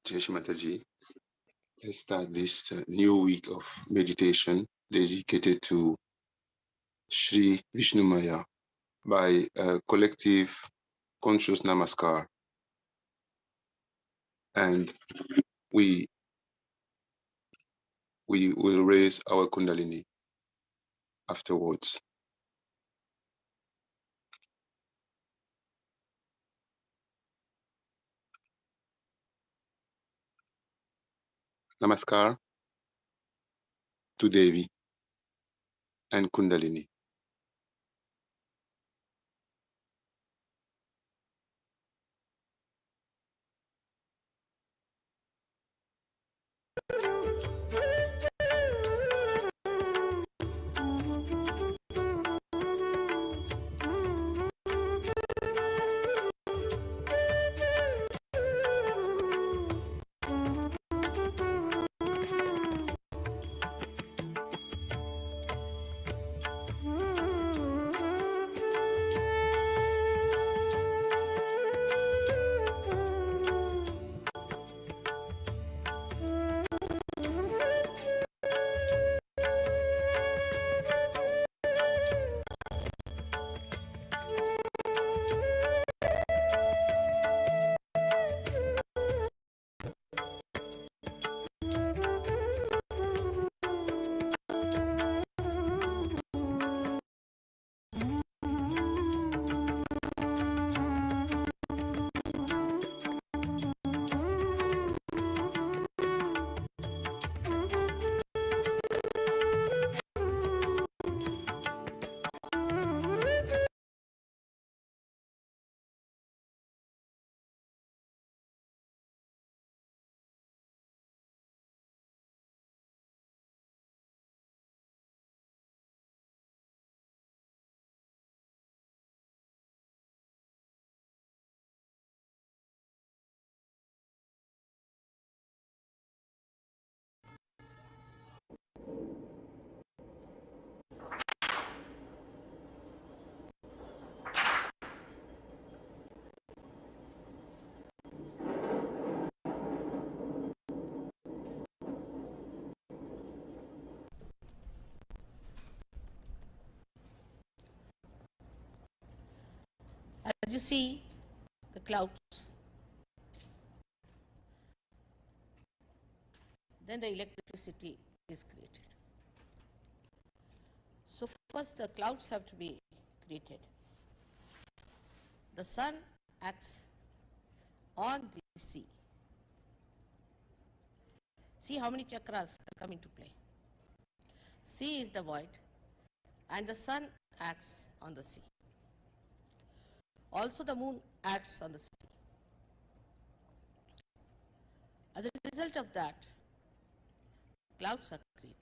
Jai Shri Mataji. Let's start this new week of meditation dedicated to Sri Vishnumaya by a collective conscious namaskar. And we will raise our kundalini afterwards. Namaskar to Devi and Kundalini. As you see the clouds, then the electricity is created. So first the clouds have to be created. The sun acts on the sea. See how many chakras come into play. Sea is the void and the sun acts on the sea. Also the moon acts on the sea. As a result of that, clouds are created.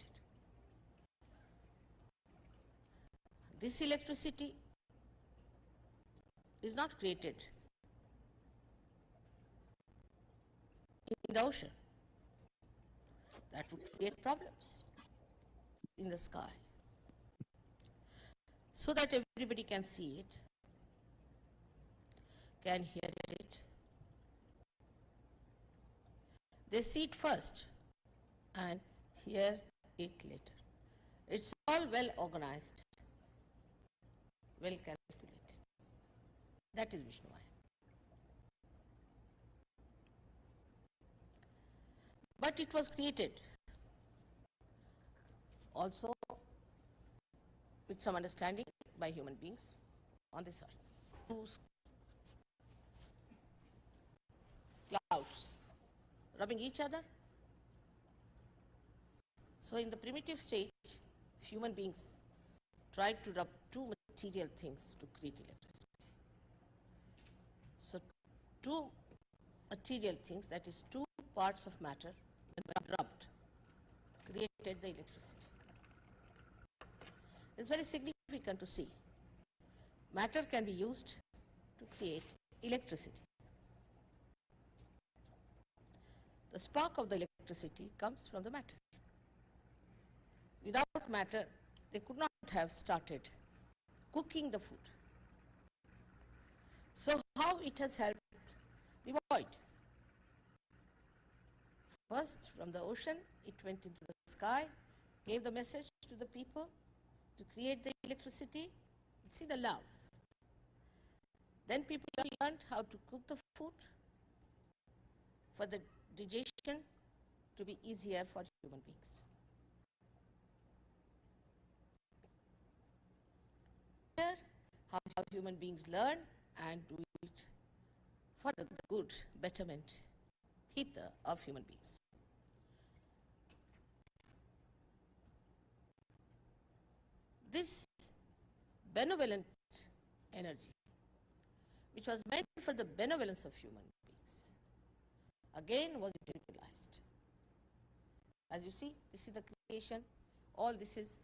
This electricity is not created in the ocean. That would create problems in the sky. So that everybody can see it, can hear it. They see it first and hear it later. It's all well organized, well calculated. That is Vishnumaya. But it was created also with some understanding by human beings on this earth. Two clouds rubbing each other. So in the primitive stage, human beings tried to rub two material things to create electricity. So two material things, that is two parts of matter, when rubbed, created the electricity. It's very significant to see. Matter can be used to create electricity. The spark of the electricity comes from the matter. Without matter, they could not have started cooking the food. So how it has helped the void? First, from the ocean, it went into the sky, gave the message to the people to create the electricity. See the love. Then people learned how to cook the food for the digestion to be easier for human beings. Here, how human beings learn and do it for the good betterment, hither of human beings. This benevolent energy, which was meant for the benevolence of human beings, again was utilized. As you see, this is the creation, all this is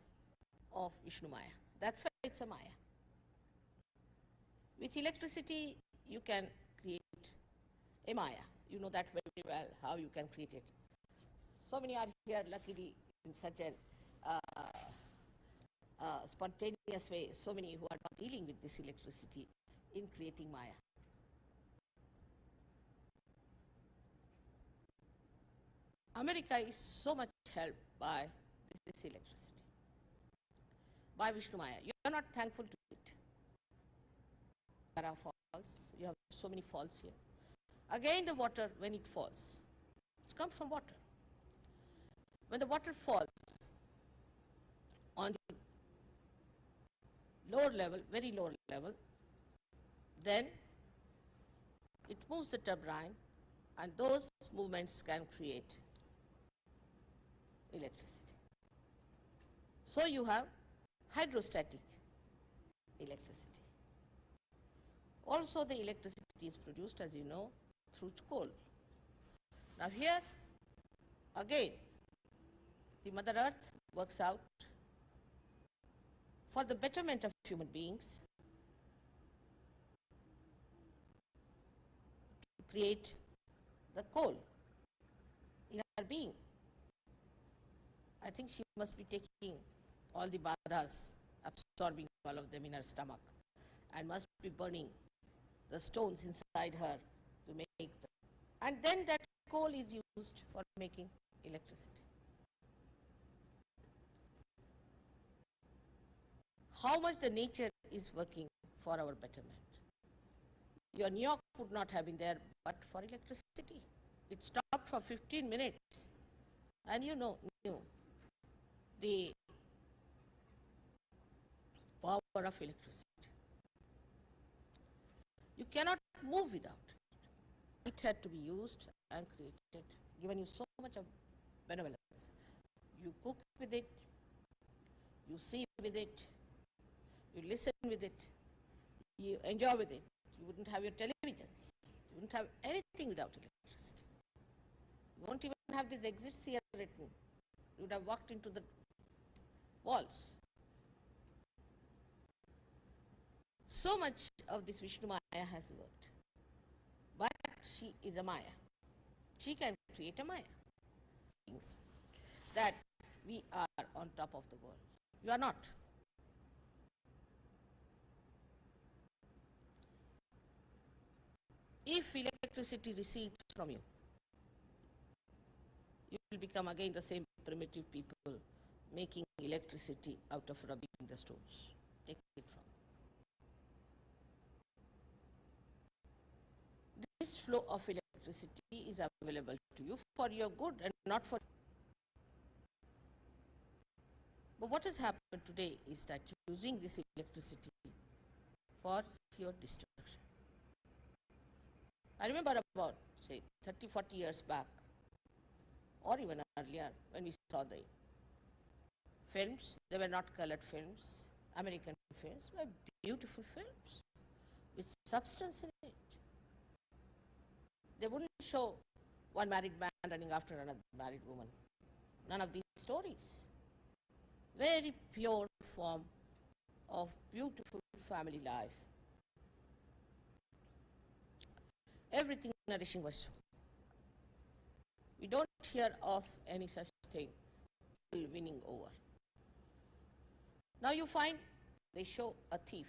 of Vishnumaya. That's why it's a Maya. With electricity, you can create a Maya. You know that very well, how you can create it. So many are here, luckily, in such a spontaneous way, so many who are dealing with this electricity in creating Maya. America is so much helped by this electricity, by Vishnumaya. You are not thankful to it. There are falls, you have so many falls here. Again the water, when it falls, it comes from water. When the water falls on the lower level, very lower level, then it moves the turbine, and those movements can create electricity. So you have hydrostatic electricity. Also the electricity is produced, as you know, through coal. Now here, again, the Mother Earth works out for the betterment of human beings to create the coal in her being. I think she must be taking all the badhas, absorbing all of them in her stomach, and must be burning the stones inside her to make them. And then that coal is used for making electricity. How much the nature is working for our betterment. Your New York would not have been there but for electricity. It stopped for 15 minutes, and you knew the power of electricity. You cannot move without it. It had to be used and created, given you so much of benevolence. You cook with it, you see with it, you listen with it, you enjoy with it. You wouldn't have your televisions. You wouldn't have anything without electricity. You won't even have these exits here written. You would have walked into the walls. So much of this Vishnumaya has worked. But she is a Maya. She can create a Maya. That we are on top of the world. You are not. If electricity recedes from you, you will become again the same primitive people making electricity out of rubbing the stones. Take it from. This flow of electricity is available to you for your good and not for. But what has happened today is that using this electricity for your destruction. I remember about, say, 30, 40 years back, or even earlier, when we saw the films. They were not colored films. American films were beautiful films with substance in it. They wouldn't show one married man running after another married woman. None of these stories. Very pure form of beautiful family life. Everything nourishing was shown. We don't hear of any such thing, winning over. Now you find they show a thief,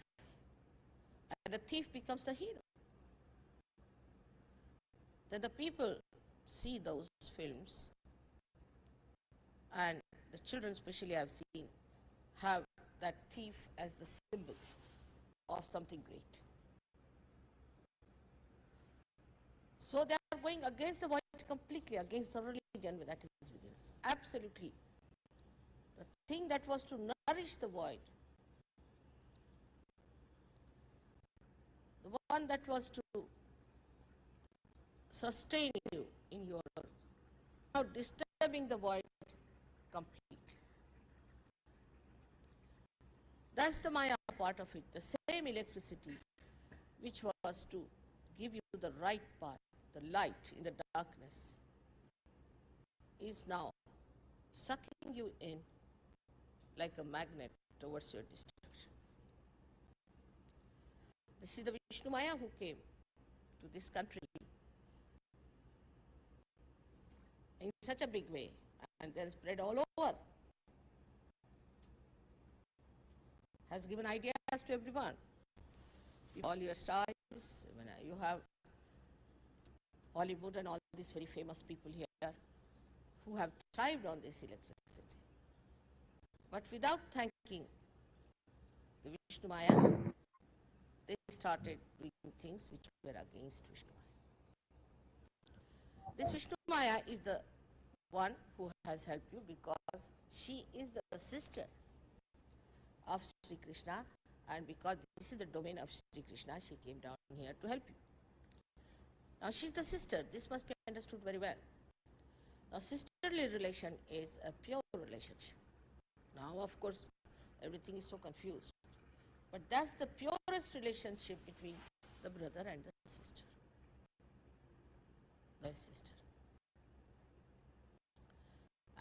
and the thief becomes the hero. Then the people see those films, and the children especially I've seen, have that thief as the symbol of something great. So they are going against the void completely, against the religion that is within us. Absolutely. The thing that was to nourish the void, the one that was to sustain you in your, now disturbing the void completely. That's the Maya part of it, the same electricity which was to give you the right path, the light in the darkness, is now sucking you in like a magnet towards your destruction. This is the Vishnumaya who came to this country in such a big way and then spread all over. Has given ideas to everyone. All your stars, you have Hollywood and all these very famous people here who have thrived on this electricity. But without thanking the Vishnumaya, they started doing things which were against Vishnumaya. This Vishnumaya is the one who has helped you because she is the sister of Sri Krishna, and because this is the domain of Sri Krishna, she came down here to help you. Now she's the sister. This must be understood very well. Now sisterly relation is a pure relationship. Now of course everything is so confused. But that's the purest relationship between the brother and the sister. The sister.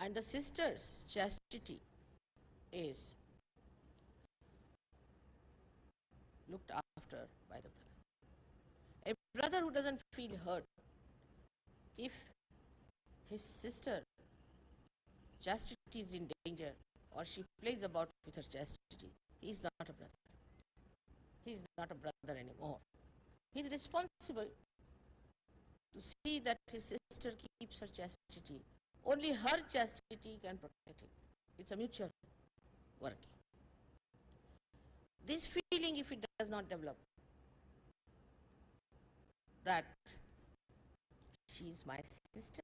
And the sister's chastity is looked after by the brother. A brother who doesn't feel hurt if his sister chastity is in danger or she plays about with her chastity, he is not a brother. He is not a brother anymore. He is responsible to see that his sister keeps her chastity. Only her chastity can protect him. It's a mutual working. This feeling, if it does not develop, that she is my sister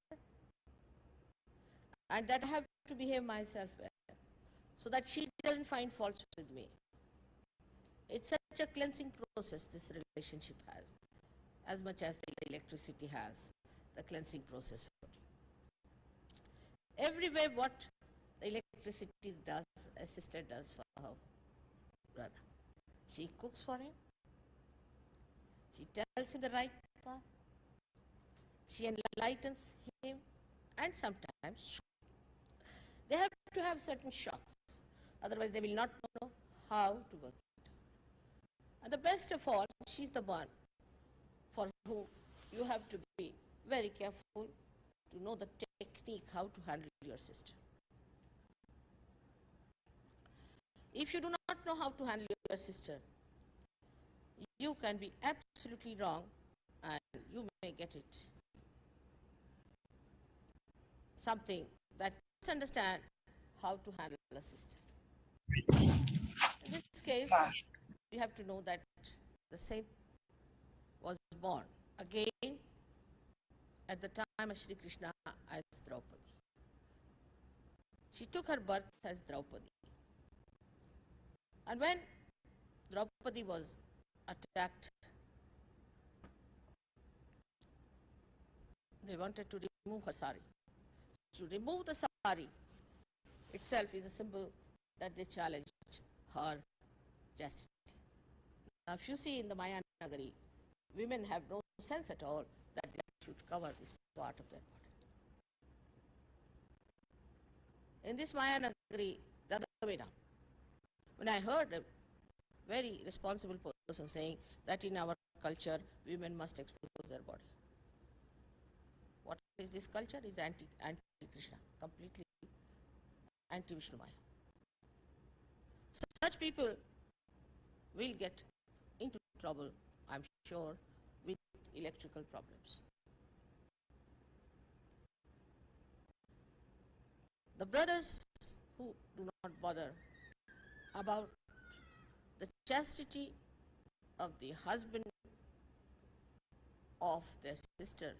and that I have to behave myself well so that she doesn't find faults with me. It's such a cleansing process this relationship has, as much as the electricity has the cleansing process for you. Everywhere what the electricity does, a sister does for her brother. She cooks for him. She tells him the right path. She enlightens him, and sometimes they have to have certain shocks. Otherwise, they will not know how to work it. And the best of all, she's the one for whom you have to be very careful to know the technique how to handle your sister. If you do not know how to handle your sister, you can be absolutely wrong and you may get it. Something that must understand how to handle a sister. In this case, we have to know that the saint was born again at the time of Sri Krishna as Draupadi. She took her birth as Draupadi. And when Draupadi was attacked, they wanted to remove her sari. To remove the sari itself is a symbol that they challenged her chastity. Now, if you see in the Maya Nagari, women have no sense at all that they should cover this part of their body. In this Maya Nagari, the other way down. When I heard a very responsible person saying that in our culture, women must expose their body. What is this culture? Is anti-Krishna, completely anti-Vishnumaya. Such people will get into trouble, I'm sure, with electrical problems. The brothers who do not bother about the chastity of the husband of their sister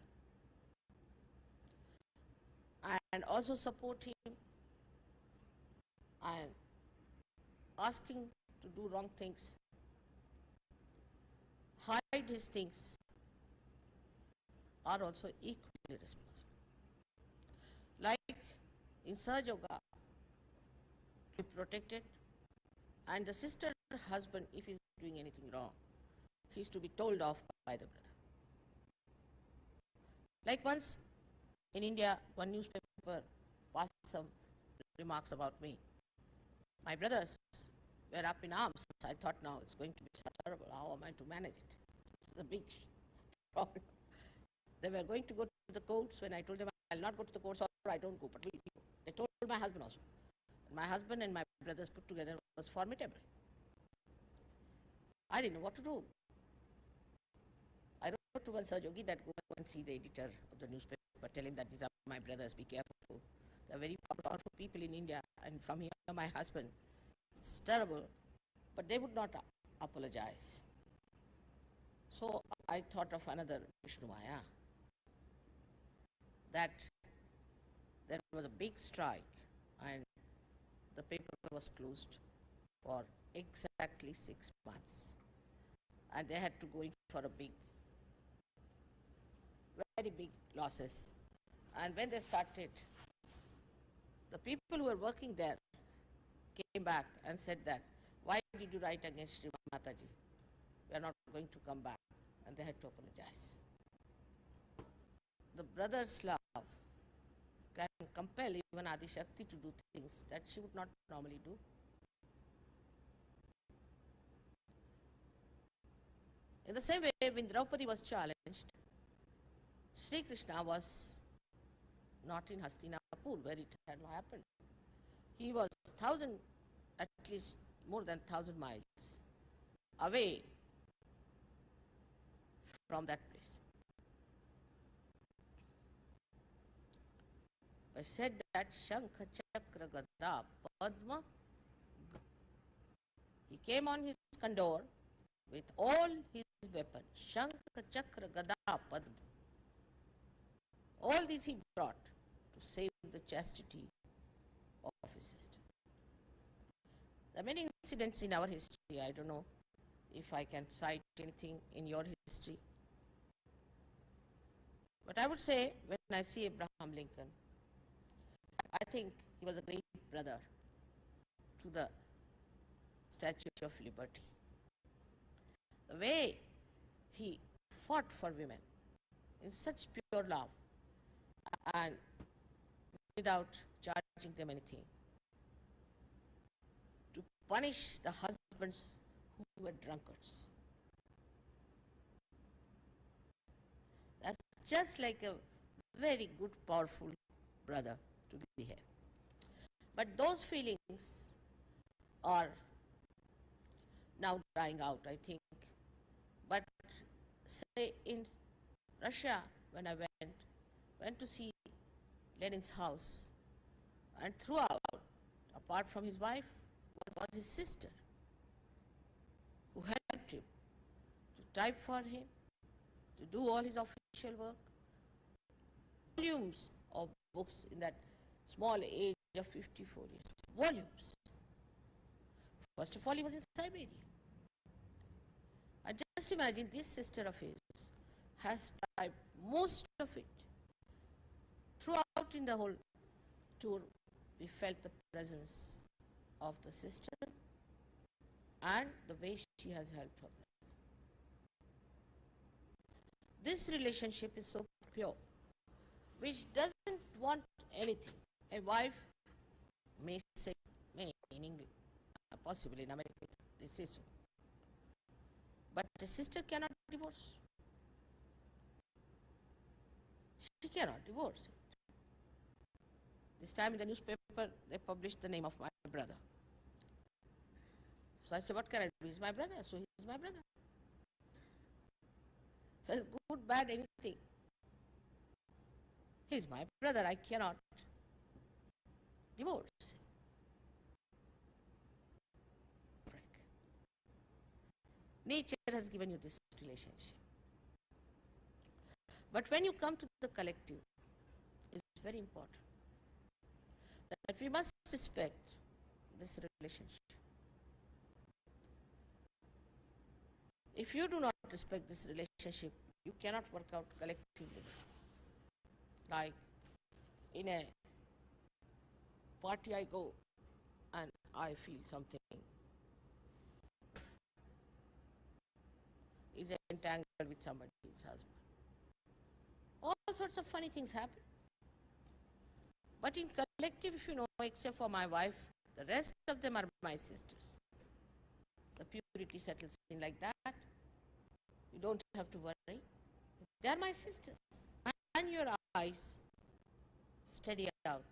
and also support him and asking to do wrong things, hide his things, are also equally responsible. Like in Sahaja, be protected, and the sister husband, if he's doing anything wrong, he's to be told off by the brother. Like once in India, one newspaper passed some remarks about me. My brothers were up in arms. I thought now it's going to be terrible. How am I to manage it? It's a big problem. They were going to go to the courts when I told them I'll not go to the courts or I don't go, but we'll go. They told my husband also. My husband and my brothers put together was formidable. I didn't know what to do. I wrote to one Sir Yogi that go and see the editor of the newspaper, tell him that these are my brothers, be careful. They're very powerful people in India, and from here my husband. It's terrible, but they would not apologize. So I thought of another Vishnumaya, that there was a big strike and the paper was closed for exactly 6 months. And they had to go in for a very big losses. And when they started, the people who were working there came back and said that, why did you write against Sri Mataji? We are not going to come back. And they had to apologize. The brother's love can compel even Adi Shakti to do things that she would not normally do. In the same way, when Draupadi was challenged, Sri Krishna was not in Hastinapur where it had happened. He was at least more than 1,000 miles away from that place. I said that Shankha Chakra Gada Padma, he came on his Kandor with all his weapons, Shankha Chakra Gada Padma. All these he brought to save the chastity of his sister. There are many incidents in our history. I don't know if I can cite anything in your history. But I would say, when I see Abraham Lincoln, I think he was a great brother to the Statue of Liberty. The way he fought for women in such pure love and without charging them anything, to punish the husbands who were drunkards. That's just like a very good, powerful brother to behave. But those feelings are now dying out, I think. But say in Russia, when I went to see Lenin's house, and throughout, apart from his wife, was his sister, who helped him to type for him, to do all his official work. Volumes of books in that small age of 54 years. Volumes. First of all, he was in Siberia. And just imagine, this sister of his has typed most of it. Throughout in the whole tour, we felt the presence of the sister and the way she has helped her. This relationship is so pure, which doesn't want anything. A wife may say, may in English, possibly in America, they say so. But a sister cannot divorce. She cannot divorce it. This time in the newspaper, they published the name of my brother. So I said, what can I do? He's my brother, so he's my brother. So good, bad, anything. He's my brother, I cannot divorce, break. Nature has given you this relationship. But when you come to the collective, it's very important that we must respect this relationship. If you do not respect this relationship, you cannot work out collectively. Like in a party I go and I feel something is entangled with somebody's husband. All sorts of funny things happen. But in collective, if you know, except for my wife, the rest of them are my sisters. The purity settles in like that. You don't have to worry. They are my sisters. And your eyes steady out.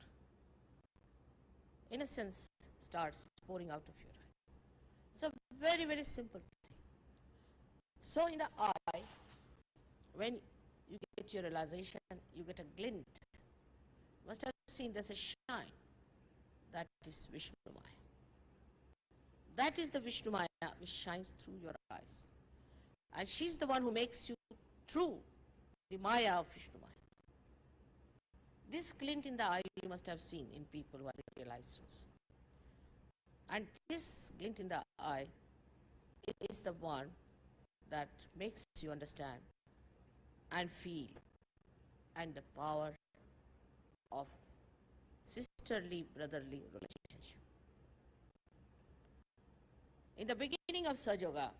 Innocence starts pouring out of your eyes. It's a very, very simple thing. So in the eye, when you get your realization, you get a glint. You must have seen there's a shine. That is Vishnumaya. That is the Vishnumaya which shines through your eyes. And she's the one who makes you through the Maya of Vishnumaya. This glint in the eye you must have seen in people who are realized souls. And this glint in the eye is the one that makes you understand and feel and the power of sisterly, brotherly relationship. In the beginning of Sahaja,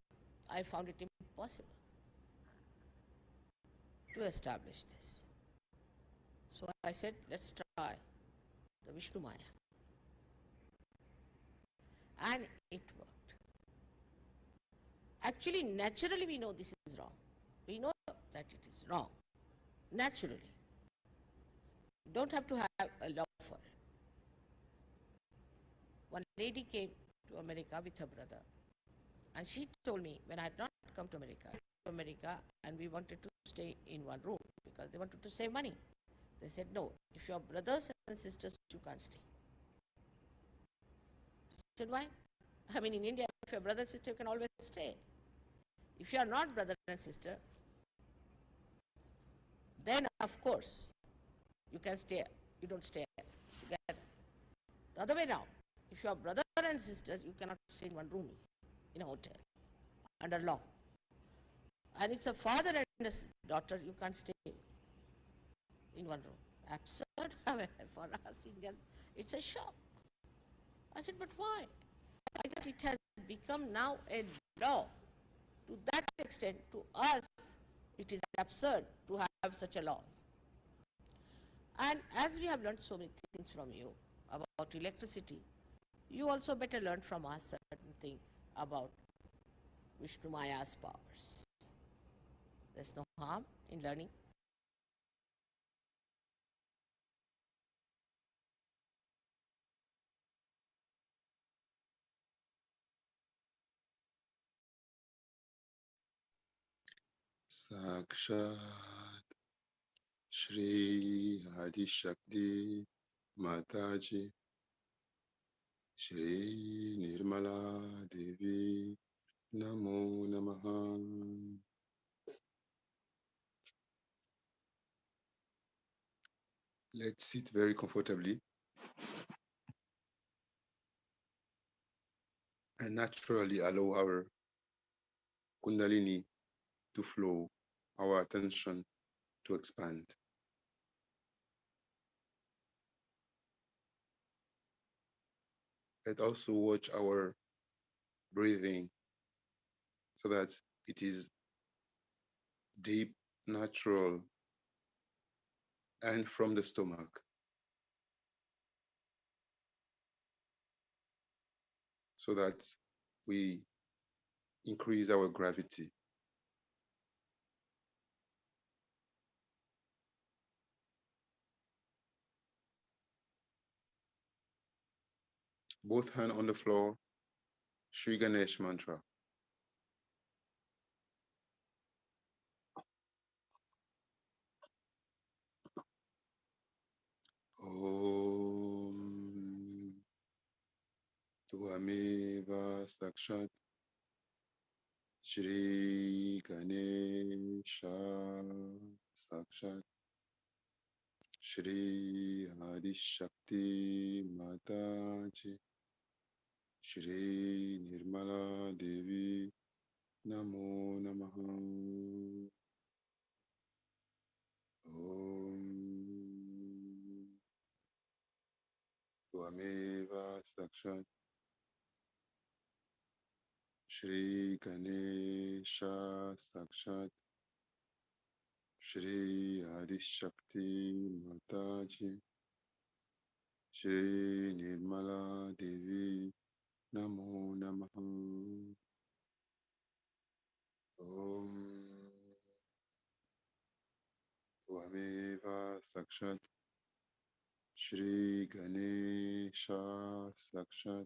I found it impossible to establish this. So I said, let's try the Vishnumaya. And it worked. Actually, naturally we know this is wrong. We know that it is wrong. Naturally. You don't have to have a love for it. One lady came to America with her brother. And she told me, when I had not come to America, and we wanted to stay in one room because they wanted to save money. They said, no, if you are brothers and sisters, you can't stay. I said, why? I mean, in India, if you're brother and sister, you can always stay. If you are not brother and sister, then of course, you can stay. You don't stay together. The other way now, if you are brother and sister, you cannot stay in one room in a hotel under law. And it's a father and a daughter, you can't stay in one room. Absurd. For us Indians, it's a shock. I said, but why? It has become now a law. To that extent, to us, it is absurd to have such a law. And as we have learned so many things from you about electricity, you also better learn from us certain thing about Vishnumaya's powers. There's no harm in learning. Sakshat Shri Adi Shakti Mataji Shri Nirmala Devi Namo Namaha. Let's sit very comfortably and naturally allow our Kundalini to flow, our attention to expand. Let's also watch our breathing so that it is deep, natural, and from the stomach, so that we increase our gravity. Both hands on the floor, Sri Ganesh mantra. Om Sakshat Shri Ganesha Sakshat Shri Adi Shakti Mataji Shri Nirmala Devi Namo Namaha Om Tvameva Sakshat Shri Ganesha Sakshat Shri Adi Shakti Mataji Shri Nirmala Devi Namo Namaha Om Tvameva Sakshat Shri Ganesha Sakshat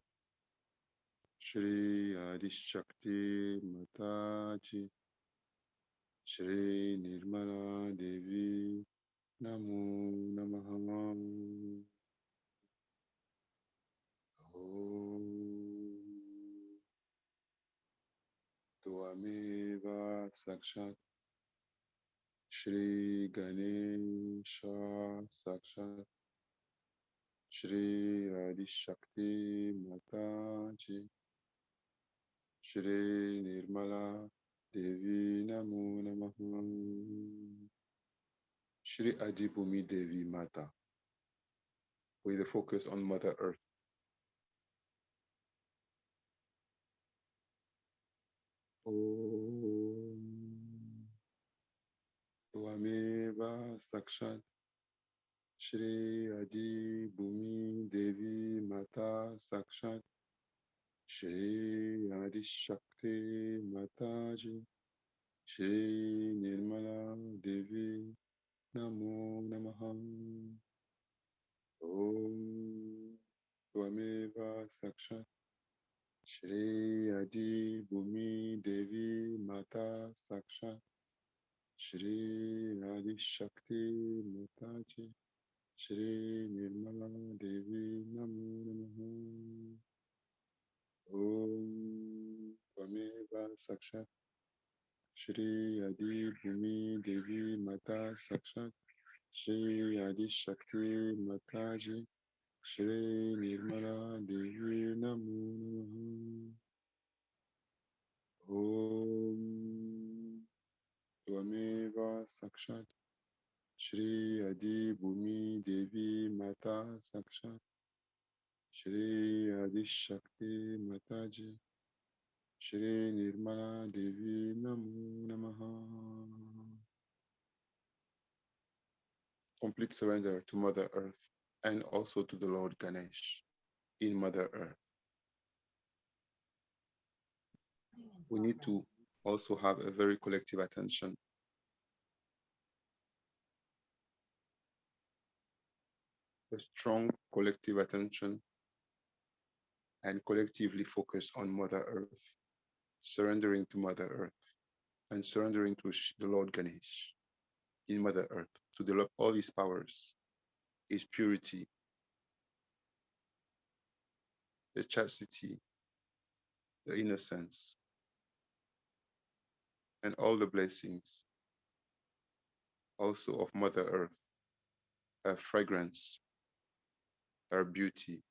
Shri Adi Shakti Mataji Shri Nirmala Devi Namo Namaha Om Tvameva Sakshat Shri Ganesha Sakshat Shri Adi Shakti Mataji Shri Nirmala Devi Namo Namaha Shri Adi Bhumi Devi Mata, with the focus on Mother Earth. Om Tvameva Sakshat Shri Adi Bhumi Devi Mata Sakshat Shri Adi Shakti Mataji Shri Nirmala Devi Namo Namaha Om Tvameva Sakshat Shri Adi Bhumi Devi Mata Sakshat Shri Adi Shakti Mataji Shri Nirmala Devi Namo Namaha Om Tvameva Sakshat Shri Adi Bhumi Devi Mata Sakshat Shri Adi Shakti Mataji Shri Nirmala Devi Namo Namaha Om Tvameva Sakshat Shri Adi Bhumi Devi Mata Sakshat Shri Adi Shakti Mataji Shri Nirmala Devi Namo Namaha. Complete surrender to Mother Earth and also to the Lord Ganesh in Mother Earth. We need to also have a very collective attention, a strong collective attention, and collectively focus on Mother Earth, surrendering to Mother Earth and surrendering to the Lord Ganesh in Mother Earth, to develop all his powers, his purity, the chastity, the innocence, and all the blessings also of Mother Earth, her fragrance, her beauty.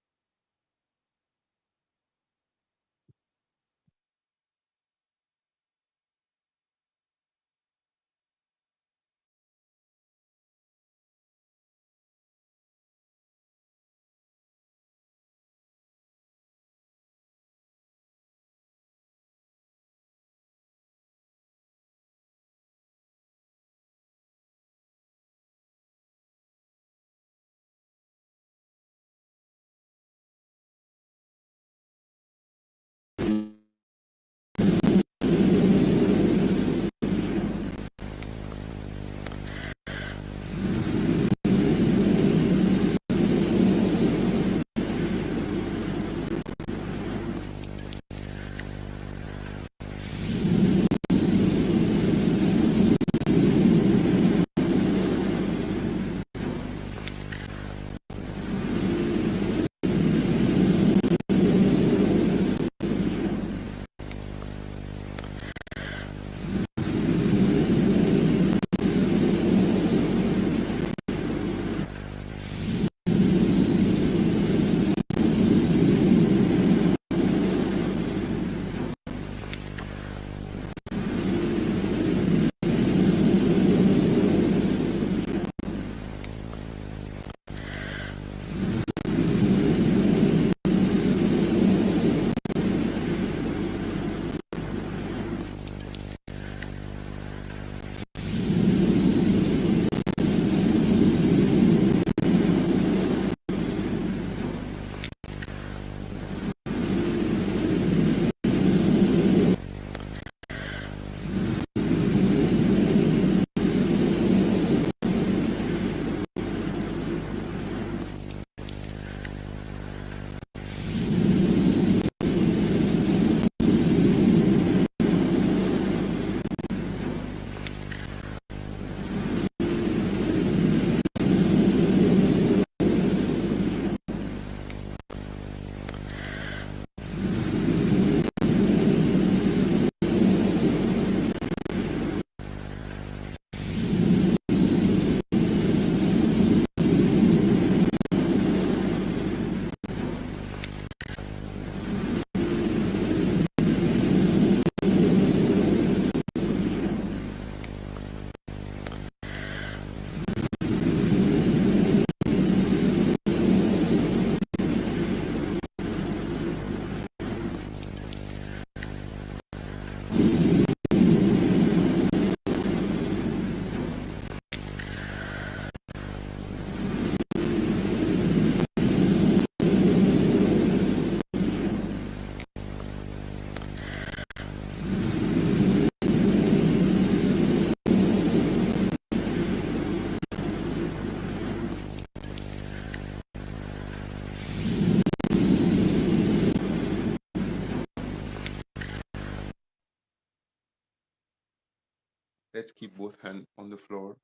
Let's keep both hands on the floor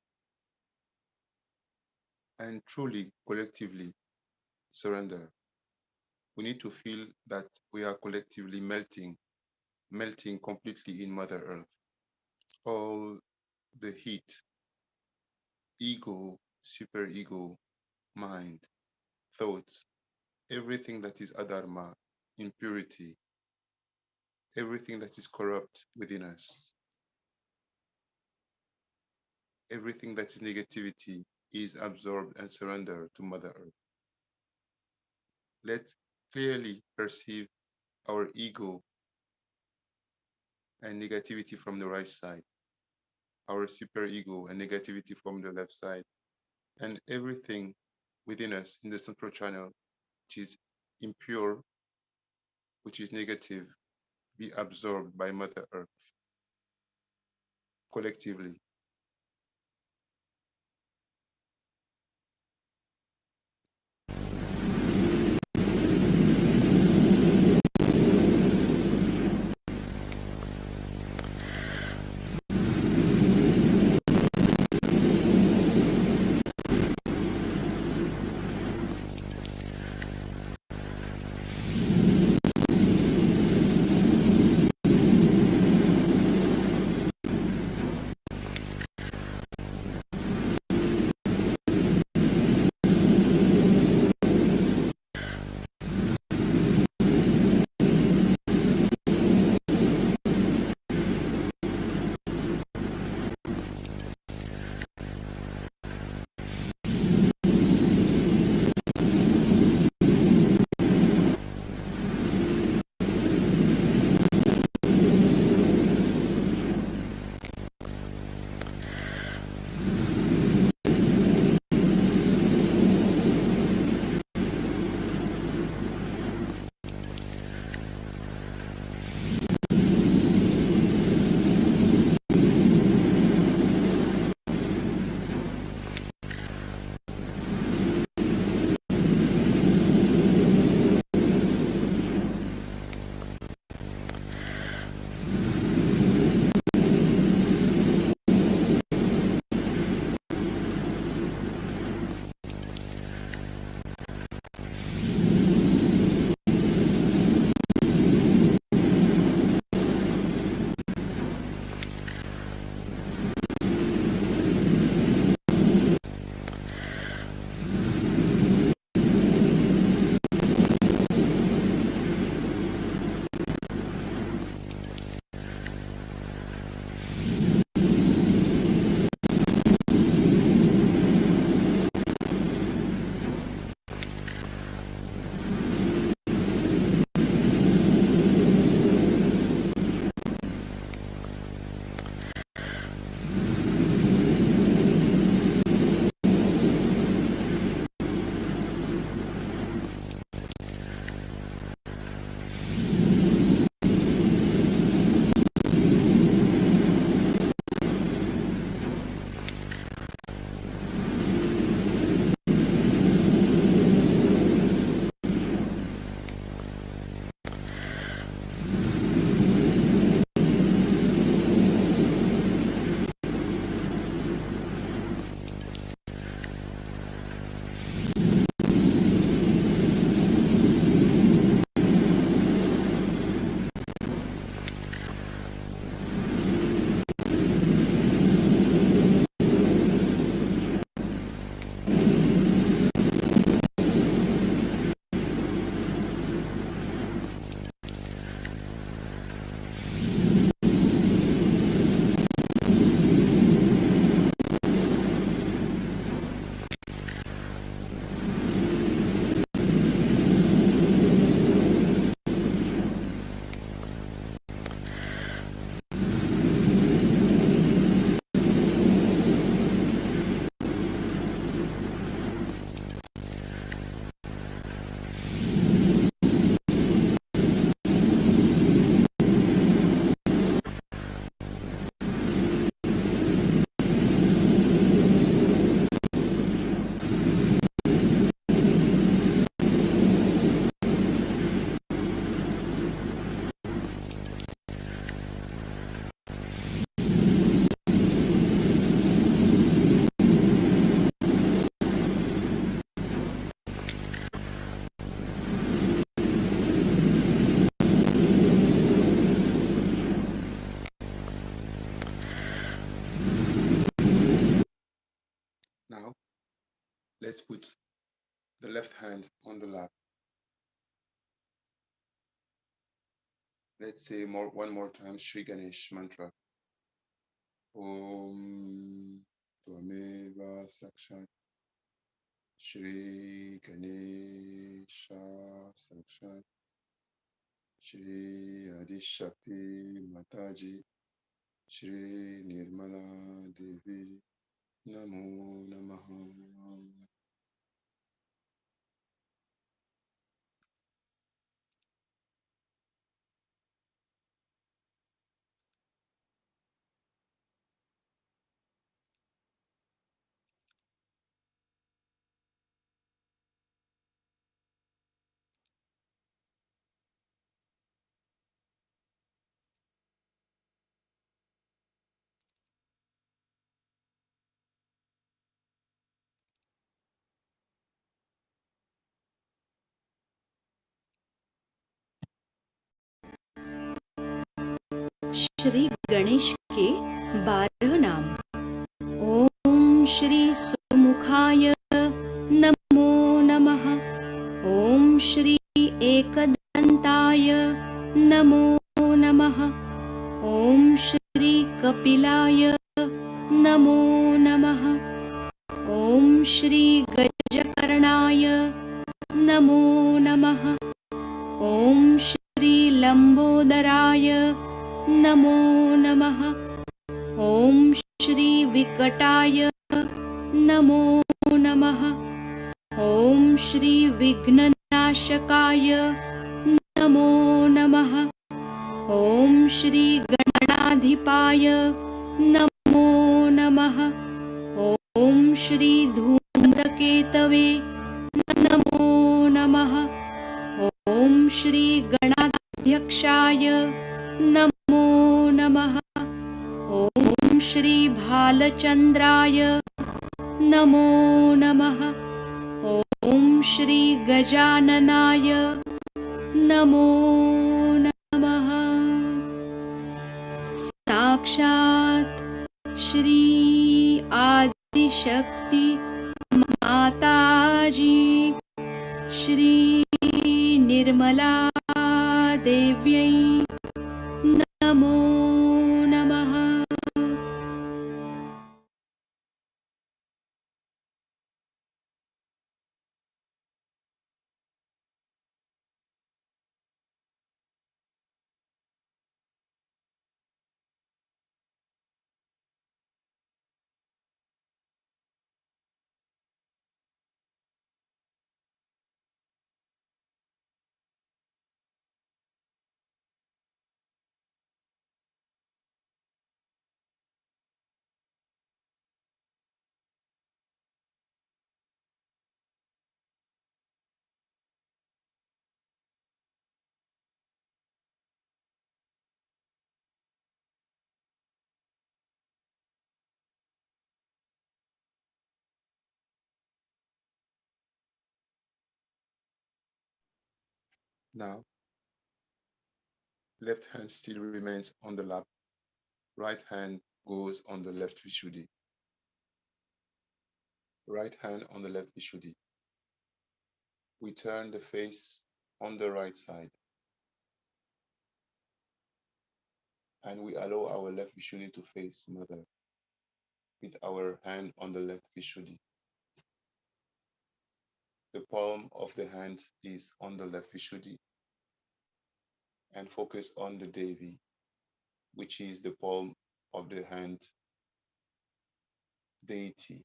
and truly, collectively surrender. We need to feel that we are collectively melting completely in Mother Earth. All the heat, ego, superego, mind, thoughts, everything that is adharma, impurity, everything that is corrupt within us, everything that is negativity is absorbed and surrendered to Mother Earth. Let's clearly perceive our ego and negativity from the right side, our superego and negativity from the left side, and everything within us in the central channel, which is impure, which is negative, be absorbed by Mother Earth collectively. Let's put the left hand on the lap. Let's say one more time Shri Ganesh mantra. Om Tvameva Sakshat Shri Ganesha Sakshat Shri Adishakti Mataji Shri Nirmala Devi Namo Namaha. Shri Ganesh के 12 नाम। ओम श्री सुमुखाय नमो नमः। ओम श्री एकदंताय नमो नमः। ओम श्री कपिलाय नमो नमः। ओम श्री गजकर्णाय नमो नमः। ओम श्री लंबोदराय नमो नमः। ओम श्री विकटाय नमो नमः। ओम श्री विघ्ननाशकाय नमो नमः। ओम श्री गणाधिपाय नमो नमः। ओम श्री धूम्रकेतवे नमो नमः। ओम श्री गणाध्यक्षाय नमो नमः। ओम श्री भालचंद्राय नमो नमः। ओम श्री गजाननाय नमो नमः। साक्षात् श्री आदिशक्ति माताजी श्री निर्मला देव्यै नमो नमः। Now, left hand still remains on the lap. Right hand goes on the left Vishuddhi. Right hand on the left Vishuddhi. We turn the face on the right side and we allow our left Vishuddhi to face Mother with our hand on the left Vishuddhi. The palm of the hand is on the left Vishuddhi and focus on the Devi, which is the palm of the hand Deity.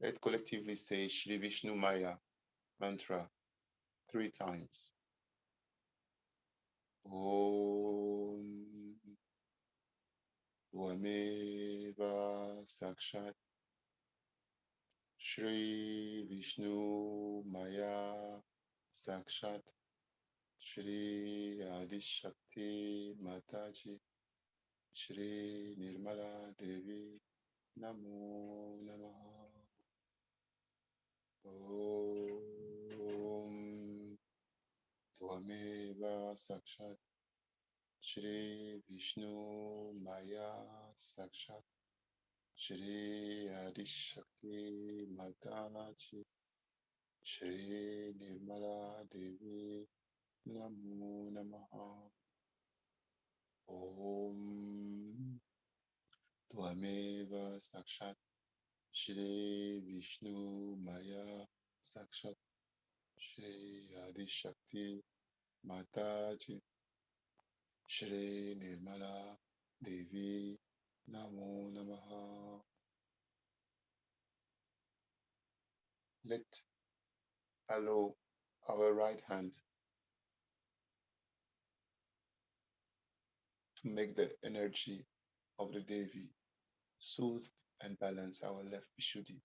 Let's collectively say Shri Vishnumaya mantra 3 times. Om Tvameva Sakshat Shri Vishnumaya Sakshat Shri Adishakti Mataji Shri Nirmala Devi Namo Namaha. Om Tvameva Sakshat Shri Vishnumaya Sakshat Shri Adishakti Mataji Shri Nirmala Devi Namo Namaha Om Tvameva Sakshat Shri Vishnumaya Sakshat Shri Adishakti Mataji Shri Nirmala Devi Namo Namaha. Let allow our right hand to make the energy of the Devi soothe and balance our left Vishuddhi.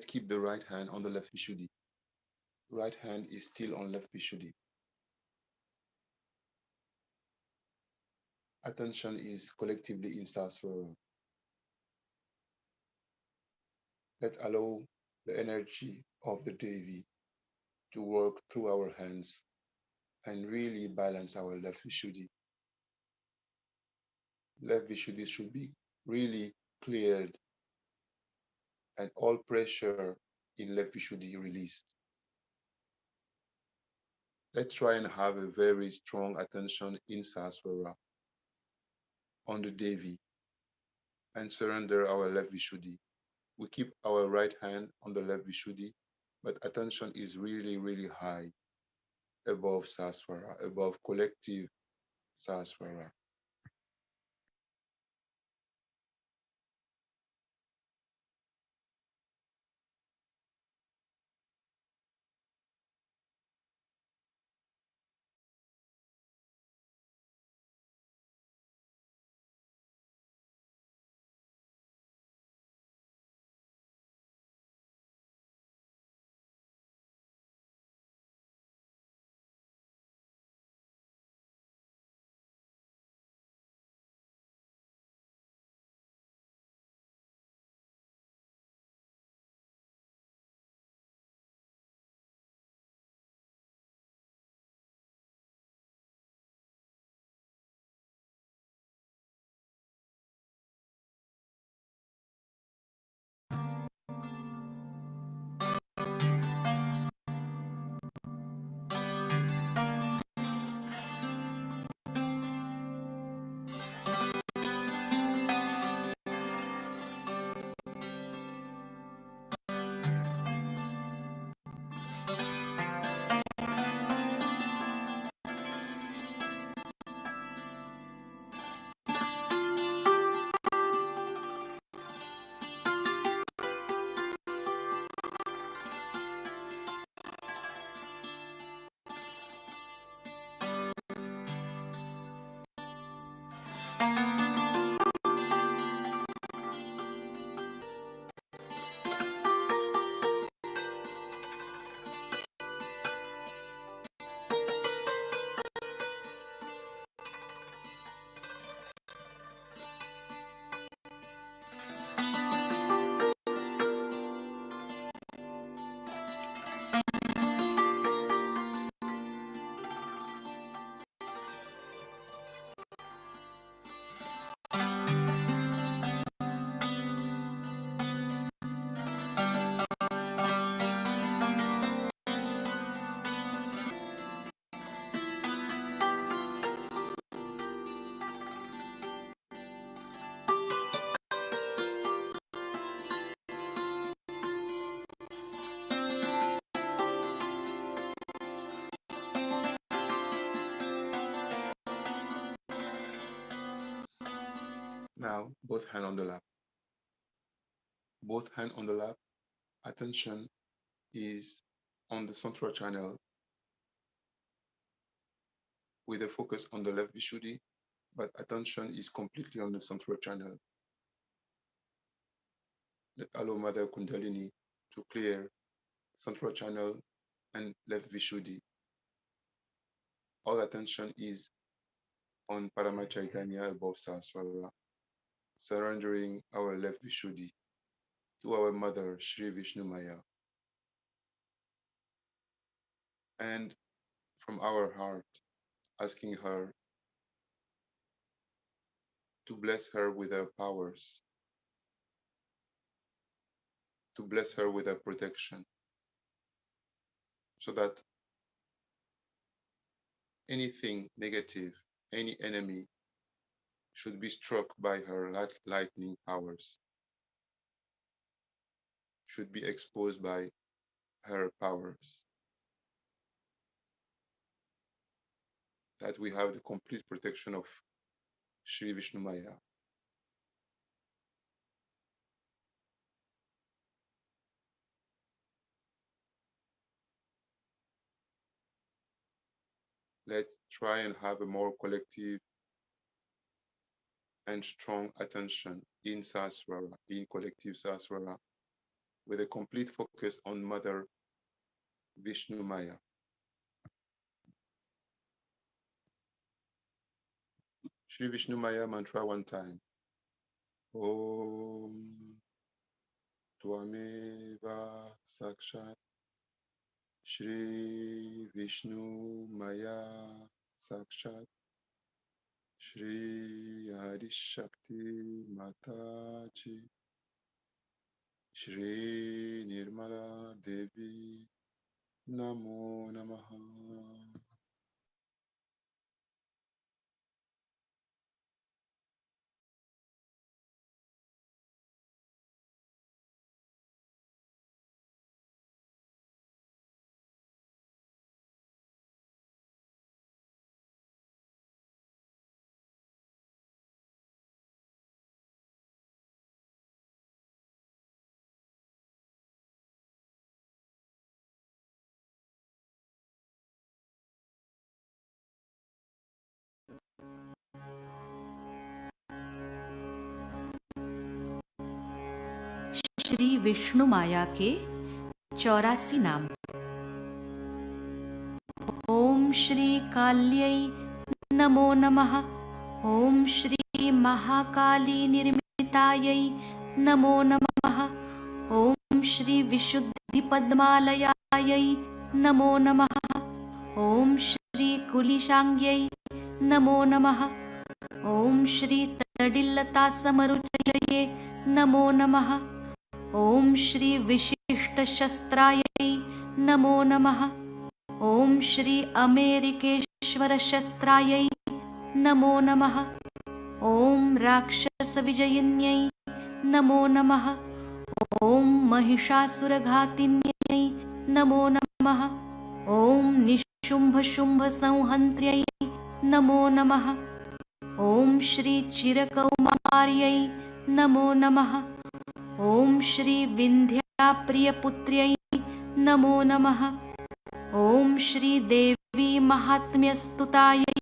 Let's keep the right hand on the left Vishuddhi. Right hand is still on left Vishuddhi. Attention is collectively in Sahasrara. Let's allow the energy of the Devi to work through our hands and really balance our left Vishuddhi. Left Vishuddhi should be really cleared and all pressure in left Vishuddhi released. Let's try and have a very strong attention in Sahasrara on the Devi and surrender our left Vishuddhi. We keep our right hand on the left Vishuddhi, but attention is really, really high above Sahasrara, above collective Sahasrara. Now, both hand on the lap. Both hand on the lap. Attention is on the central channel with a focus on the left Vishuddhi, but attention is completely on the central channel. Let allow Mother Kundalini to clear central channel and left Vishuddhi. All attention is on Paramachaitanya above Sahasrara, surrendering our left Vishuddhi to our Mother Shri Vishnumaya, and from our heart asking her to bless her with her powers, to bless her with her protection, so that anything negative, any enemy should be struck by her lightning powers, should be exposed by her powers, that we have the complete protection of Shri Vishnumaya. Let's try and have a more collective and strong attention in Sahasrara, in collective Sahasrara, with a complete focus on Mother Vishnumaya. Shri Vishnumaya mantra one time. Om Tvameva Sakshat Shri Vishnumaya Sakshat Shri Adishakti Mataji Shri Nirmala Devi Namo Namaha. Shri Vishnu माया के 84 नाम। ओम श्री काल्यै नमो नमः। ओम श्री महाकाली निर्मितायै नमो नमः। ओम श्री विशुद्धि पद्मालयायै नमो नमः। ओम श्री कुलिशांग्यै नमो नमः। ओम श्री तडिल्लता समरुचये नमो नमः। ओम श्री विशिष्ट शस्त्रायै नमो नमः। ओम श्री अमेरिकेश्वर शस्त्रायै नमो नमः। ओम राक्षस विजयिन्यै नमो नमः। ओम महिषासुरघातिन्यै नमो नमः। ओम निशुम्भ शुम्भ संहन्त्र्यै नमो नमः। ओम श्री चिरकौमार्यै नमो नमः। ओम श्री विन्ध्याप्रियपुत्र्यै नमो नमः। ओम श्री देवी महात्म्यस्तुतायै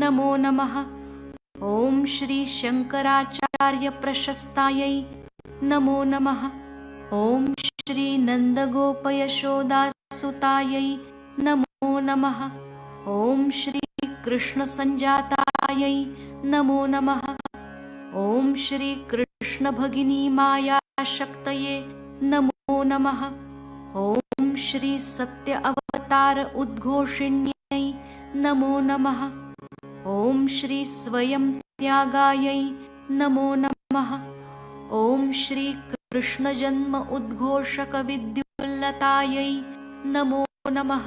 नमो नमः। ओम श्री शंकराचार्य प्रशस्तायै नमो नमः। ओम श्री नन्दगोपयशोदासुतायै नमो नमः। ओम श्री कृष्णसञ्जातायै नमो नमः। ओम श्री कृष्णभगिनी मायाशक्तये नमो नमः। ओम श्री सत्य अवतार उद्घोषिण्यै नमो नमः। ओम श्री स्वयं त्यागायै नमो नमः। ओम श्री कृष्ण जन्म उद्घोषक विद्युल्लतायै नमो नमः।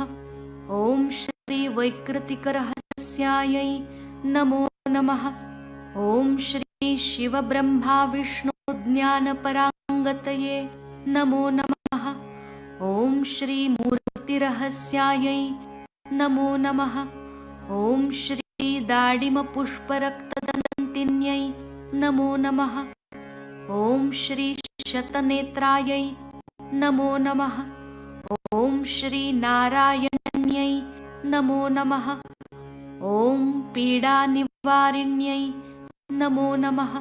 ओम श्री वैकृतिक रहस्यायै नमो नमः। ओम श्री शिव ब्रह्मा विष्णु ज्ञान परांगतये नमो नमः। ओम श्री मूर्ति रहस्यायै नमो नमः। ओम श्री दाडिम पुष्परक्तदन्तिन्यै नमो नमः। ओम श्री शतनेत्रायै नमो नमः। ओम श्री नारायण्यै नमो नमः। ओम पीडानिवारिण्यै नमो नमः।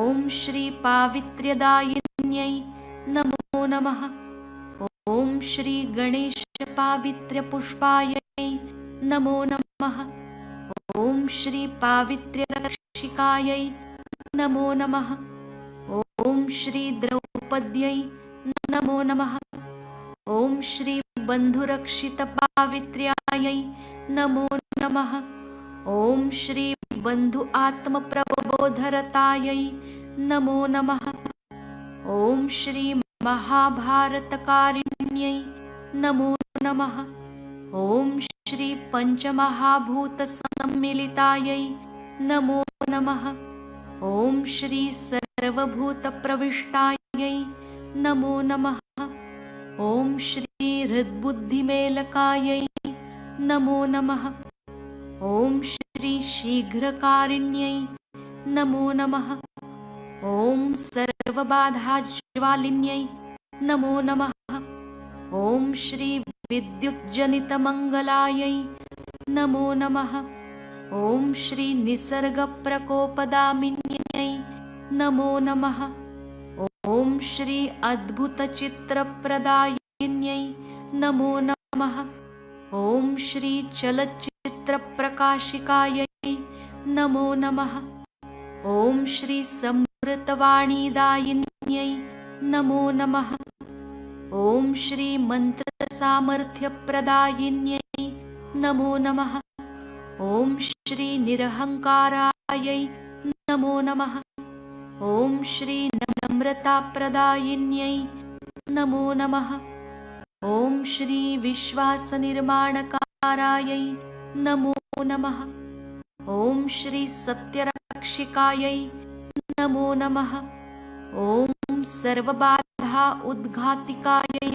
ओम श्री पावित्र्यदायिन्यै नमो नमः। ओम श्री गणेश पावित्र्य पुष्पायै नमो नमः। ओम श्री पावित्र्य रक्षिकायै नमो नमः। ओम श्री द्रौपद्यै नमो नमः। ओम श्री बन्धुरक्षित पावित्र्यायै नमो नमः। ओम श्री बन्धु आत्म प्रबोधरतायै नमो नमः। ओम श्री महाभारतकारिण्यै नमो नमः। ओम श्री पंचमहाभूत सम्मिलितायै नमो नमः। ओम श्री सर्वभूत प्रविष्टायै नमो नमः। ओम श्री हृद्बुद्धिमेलकायै नमो नमः। ओम श्री शीघ्रकारिण्यै नमो नमः। ओम सर्वबाधाज्वालिन्यै नमो नमः। ओम श्री विद्युज्जनितमङ्गलायै नमो नमः। ओम श्री निसर्गप्रकोपदामिन्यै नमो नमः। ओम श्री अद्भुतचित्रप्रदायिन्यै नमो नमः। ॐ श्री चलच्चित्रप्रकाशिकायै नमो नमः। ॐ श्री समृतवाणीदायिन्यै नमो नमः। ॐ श्री मन्त्रसामर्थ्यप्रदायिन्यै नमो नमः। ॐ श्री निरहङ्कारायै नमो नमः। ॐ श्री नम्रताप्रदायिन्यै नमो नमः। ॐ श्री विश्वासनिर्माणकारायै नमो नमः। ॐ श्री सत्यरक्षिकायै नमो नमः। ॐ सर्वबाधा उद्घातिकायै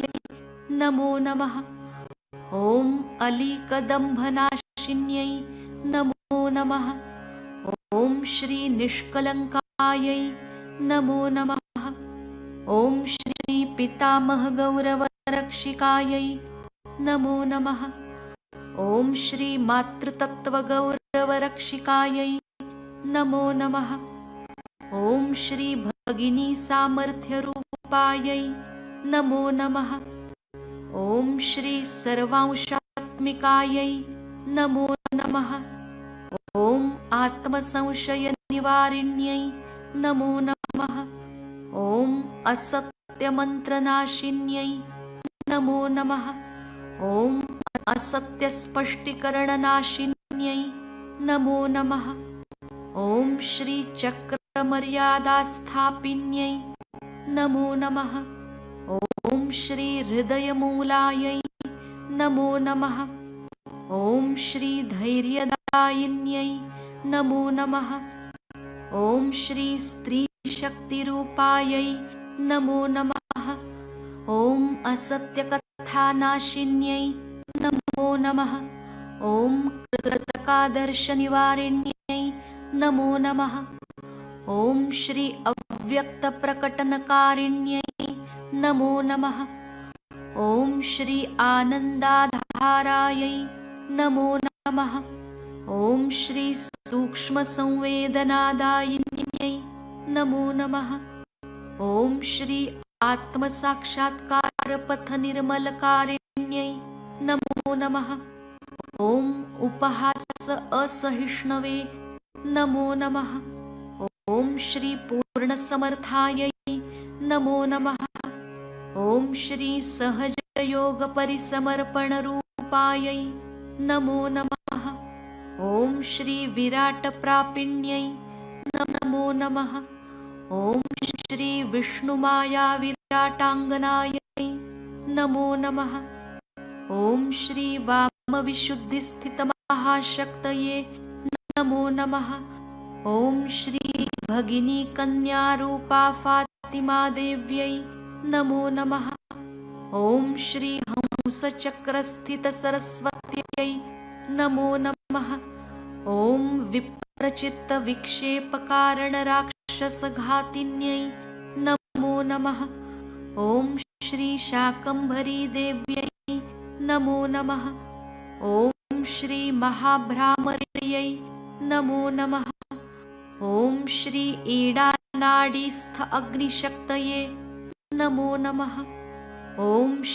नमो नमः। ॐ अलीकदम्भनाशिन्यै नमो नमः। ॐ श्री निष्कलङ्कायै नमो नमः। ॐ श्री पितामहगौरवरक्षिकायै नमो नमः। ॐ श्री मातृतत्त्वगौरवरक्षिकायै नमो नमः। ॐ श्री भगिनीसामर्थ्यरूपायै नमो नमः। ॐ श्री सर्वांशात्मिकायै नमो नमः। ॐ आत्मसंशयनिवारिण्यै नमो नमः। ॐ असत्यमन्त्रनाशिन्यै नमो नमः। ॐ असत्यस्पष्टीकरणनाशिन्यै नमो नमः। ॐ श्री चक्रमर्यादास्थापिन्यै नमो नमः। ॐ श्री हृदयमूलायै नमो नमः। ॐ श्री धैर्यदायिन्यै नमो नमः। ॐ श्री स्त्रीशक्तिरूपायै नमो नमः। ॐ असत्यकथानाशिन्यै नमो नमः। ॐ कृतकादर्शनिवारिण्यै नमो नमः। ॐ श्री अव्यक्तप्रकटनकारिण्यै नमो नमः। ॐ श्री आनन्दाधारायै नमो नमः। ॐ श्री सूक्ष्मसंवेदनादायिन्यै नमो नमः। ॐ श्री आत्मसाक्षात्कारपथनिर्मलकारिण्यै नमो नमः। ॐ उपहास असहिष्णवे नमो नमः। ॐ श्री पूर्णसमर्थायै नमो नमः। ॐ श्री सहजयोगपरिसमर्पणरूपायै नमो नमः। ॐ श्री विराटप्रापिण्यै नमो नमः। ॐ श्री विष्णुमाया विराटाङ्गनायै नमो नमः। ॐ श्री वामविशुद्धिस्थितमहाशक्तये नमो नमः। ॐ श्री भगिनीकन्यारूपा फातिमादेव्यै नमो नमः। ॐ श्री हंसचक्रस्थितसरस्वत्यै नमो नमः। ॐ विप्रचित्तविक्षेपकारणराक्षसघातिन्यै नमो नमः। ॐ श्री शाकम्भरीदेव्यै नमो नमः। ॐ श्री महाभ्रामर्यै नमो नमः। ॐ श्री ईडानाडीस्थ अग्निशक्तये नमो नमः। ॐ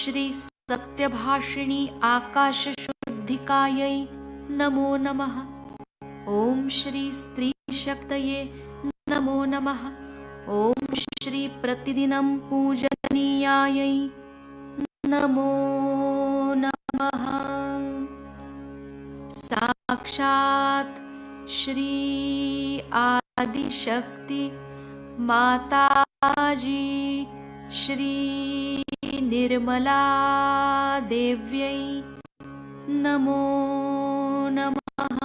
श्री सत्यभाषिणी आकाशशुद्धिकायै नमो नमः। ॐ श्री स्त्रीशक्तये नमो नमः। ॐ श्री प्रतिदिनं पूजनीयायै नमो नमः। साक्षात् श्री आदिशक्ति माताजी श्री निर्मला देव्यै नमो नमः।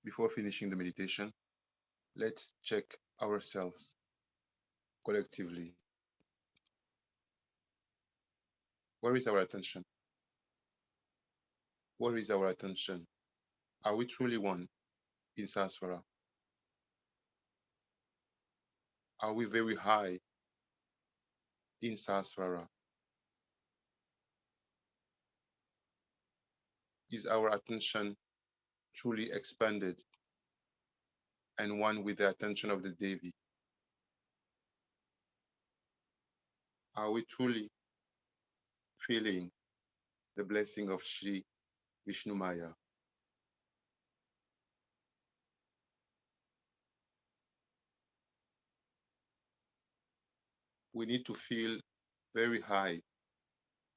Before finishing the meditation, let's check ourselves collectively. Where is our attention? Where is our attention? Are we truly one in Sasvara? Are we very high in Sasvara? Is our attention truly expanded and one with the attention of the Devi? Are we truly feeling the blessing of Sri Vishnumaya? We need to feel very high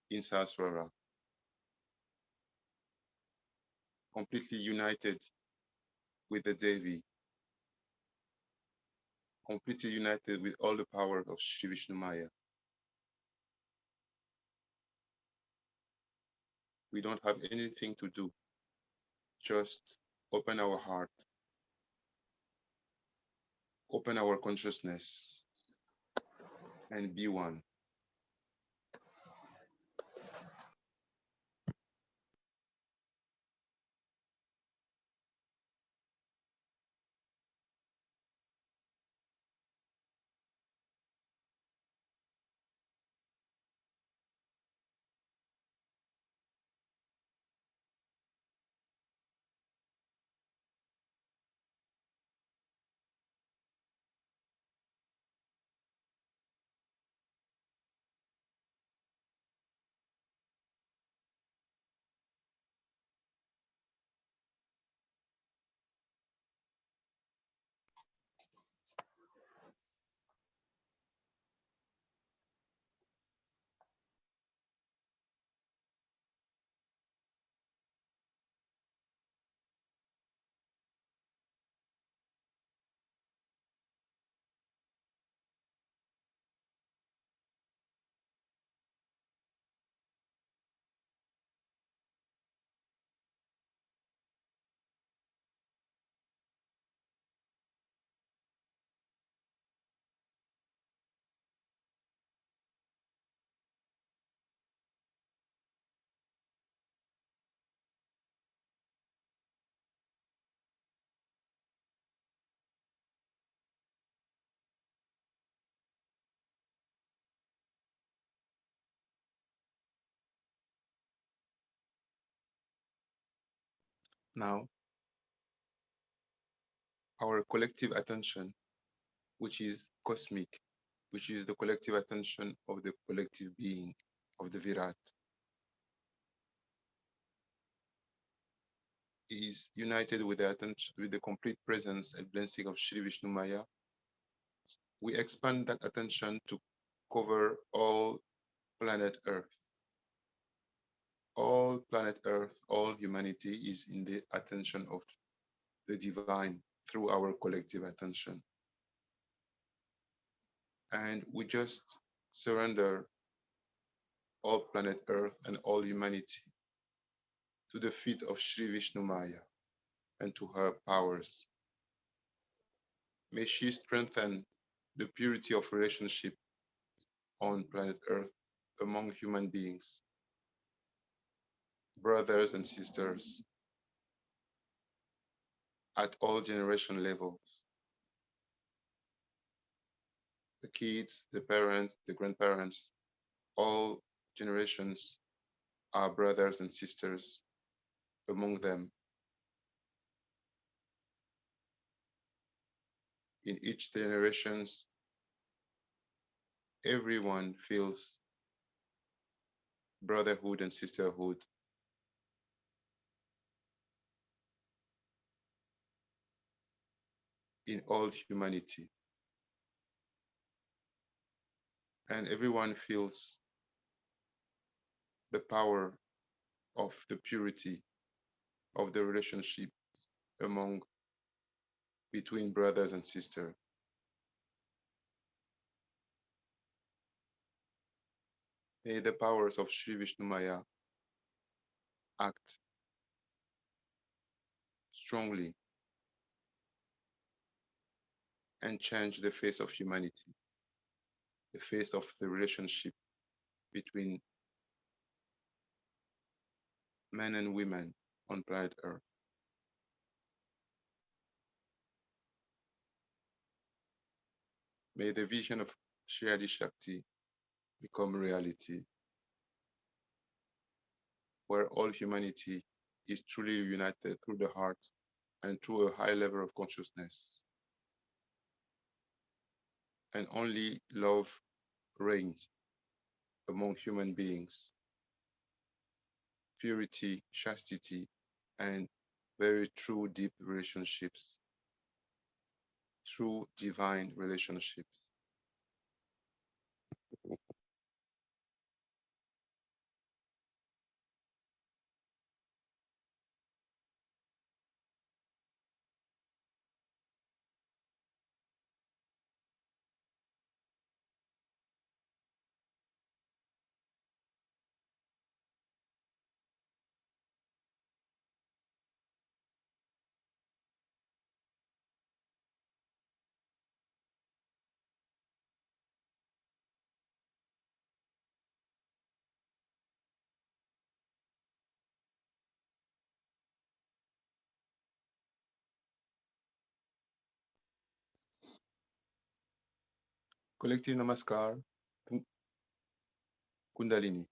in Sasvara, completely united with the Devi, completely united with all the power of Sri Vishnumaya. We don't have anything to do, just open our heart, open our consciousness, and be one. Now, our collective attention, which is cosmic, which is the collective attention of the collective being of the Virat, is united with the attention, with the complete presence and blessing of Sri Vishnumaya. We expand that attention to cover all planet Earth. All planet Earth, all humanity is in the attention of the divine through our collective attention. And we just surrender all planet Earth and all humanity to the feet of Sri Vishnumaya and to her powers. May she strengthen the purity of relationship on planet Earth among human beings, brothers and sisters, at all generation levels. The kids, the parents, the grandparents, all generations are brothers and sisters among them. In each generations, everyone feels brotherhood and sisterhood. In all humanity. And everyone feels the power of the purity of the relationship among between brothers and sisters. May the powers of Sri Vishnumaya act strongly and change the face of humanity, the face of the relationship between men and women on planet Earth. May the vision of Shri Adi Shakti become reality, where all humanity is truly united through the heart and through a high level of consciousness, and only love reigns among human beings, purity, chastity, and very true deep relationships, true divine relationships. Collective Namaskar, Kundalini.